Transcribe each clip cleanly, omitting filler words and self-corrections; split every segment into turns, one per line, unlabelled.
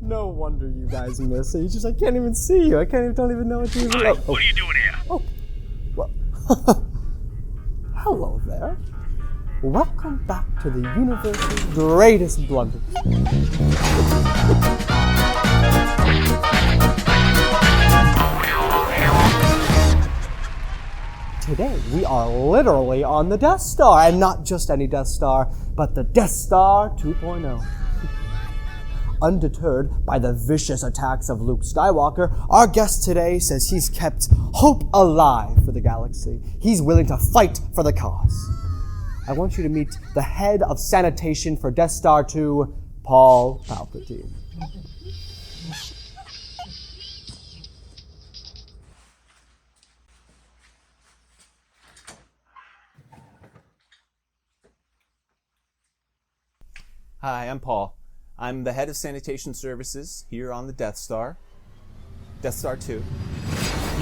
No wonder you guys miss it. I can't even see you. Don't even know what to do.
Hi, what are you doing here?
Oh, well, hello there. Welcome back to the universe's greatest blunder. Today, we are literally on the Death Star, and not just any Death Star, but the Death Star 2.0. Undeterred by the vicious attacks of Luke Skywalker, our guest today says he's kept hope alive for the galaxy. He's willing to fight for the cause. I want you to meet the head of sanitation for Death Star 2, Paul Palpatine.
Hi, I'm Paul. I'm the head of sanitation services here on the Death Star 2.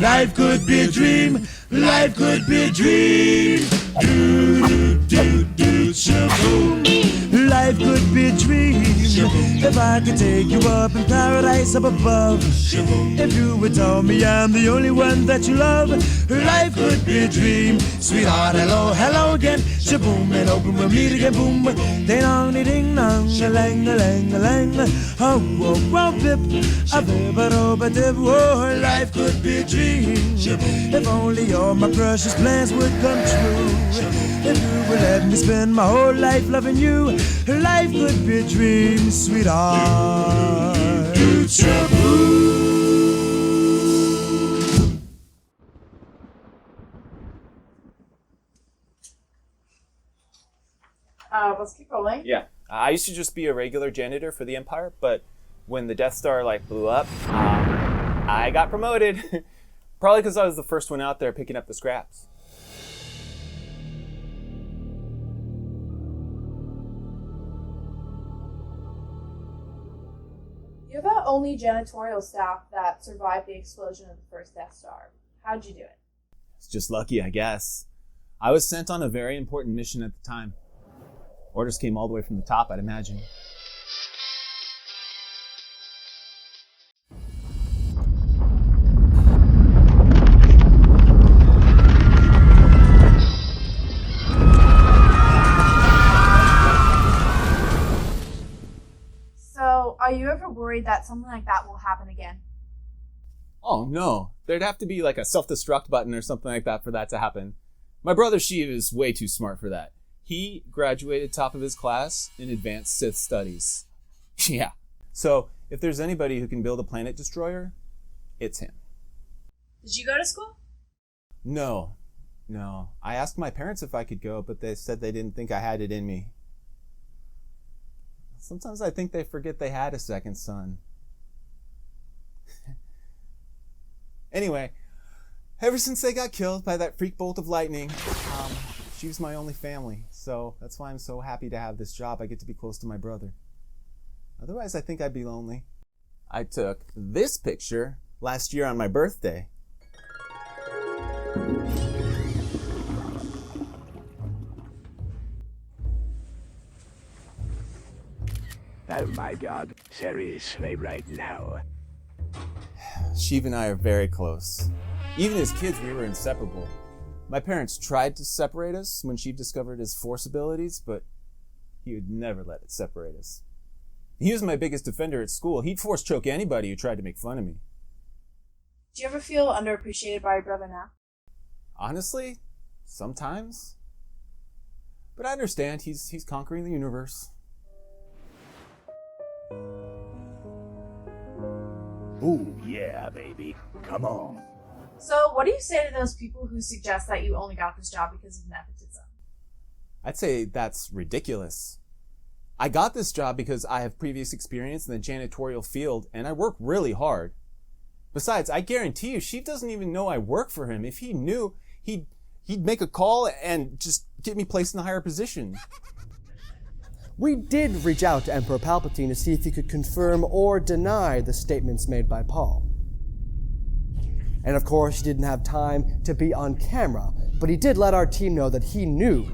Life could be a dream, life could be a dream. Do, do, do, shaboom. Life could be a dream. If I could take you up in paradise up above. If you would tell me I'm the only one that you love. Life could be a dream. Sweetheart, hello, hello again. Shaboom, and open we'll meet again, boom. Ding dong, ding dong, a lang, a lang, a lang. Oh, whoa, whoa, bip. A bip, a do, a dip. Oh, life could be a dream. If only all my precious plans would come true. If you would let me spend my whole life loving you. Life could be a dream, sweetheart.
Let's keep rolling.
Yeah. I used to just be a regular janitor for the Empire, but when the Death Star blew up, I got promoted. Probably because I was the first one out there picking up the scraps.
You're the only janitorial staff that survived the explosion of the first Death Star. How'd you do it?
It's just lucky, I guess. I was sent on a very important mission at the time. Orders came all the way from the top, I'd imagine.
So, are you ever worried that something like that will happen again?
Oh, no. There'd have to be like a self-destruct button or something like that for that to happen. My brother Sheev is way too smart for that. He graduated top of his class in advanced Sith studies. Yeah. So, if there's anybody who can build a planet destroyer, it's him.
Did you go to school?
No. I asked my parents if I could go, but they said they didn't think I had it in me. Sometimes I think they forget they had a second son. Anyway, ever since they got killed by that freak bolt of lightning, she was my only family. So that's why I'm so happy to have this job. I get to be close to my brother. Otherwise, I think I'd be lonely. I took this picture last year on my birthday.
Oh my God, seriously right now.
Sheev and I are very close. Even as kids, we were inseparable. My parents tried to separate us when Sheev discovered his force abilities, but he would never let it separate us. He was my biggest defender at school. He'd force choke anybody who tried to make fun of me.
Do you ever feel underappreciated by your brother now?
Honestly, sometimes. But I understand, he's conquering the universe.
Ooh, yeah, baby. Come on.
So, what do you say to those people who suggest that you only got this job because of nepotism?
I'd say that's ridiculous. I got this job because I have previous experience in the janitorial field, and I work really hard. Besides, I guarantee you, Sheev doesn't even know I work for him. If he knew, he'd make a call and just get me placed in a higher position.
We did reach out to Emperor Palpatine to see if he could confirm or deny the statements made by Paul. And of course, he didn't have time to be on camera, but he did let our team know that he knew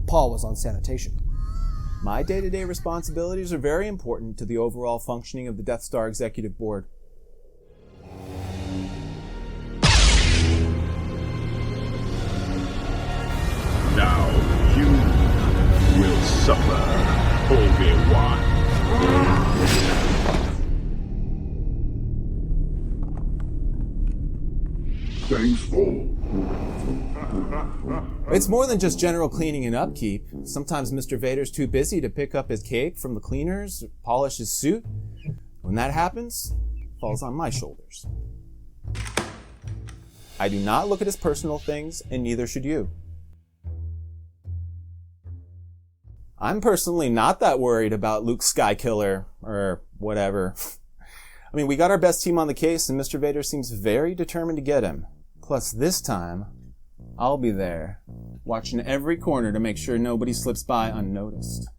Paul was on sanitation.
My day-to-day responsibilities are very important to the overall functioning of the Death Star Executive Board.
Now you will suffer, Obi-Wan. Thanks for...
It's more than just general cleaning and upkeep. Sometimes Mr. Vader's too busy to pick up his cape from the cleaners, polish his suit. When that happens, it falls on my shoulders. I do not look at his personal things, and neither should you. I'm personally not that worried about Luke Skykiller, or whatever. I mean, we got our best team on the case, and Mr. Vader seems very determined to get him. Plus, this time, I'll be there, watching every corner to make sure nobody slips by unnoticed.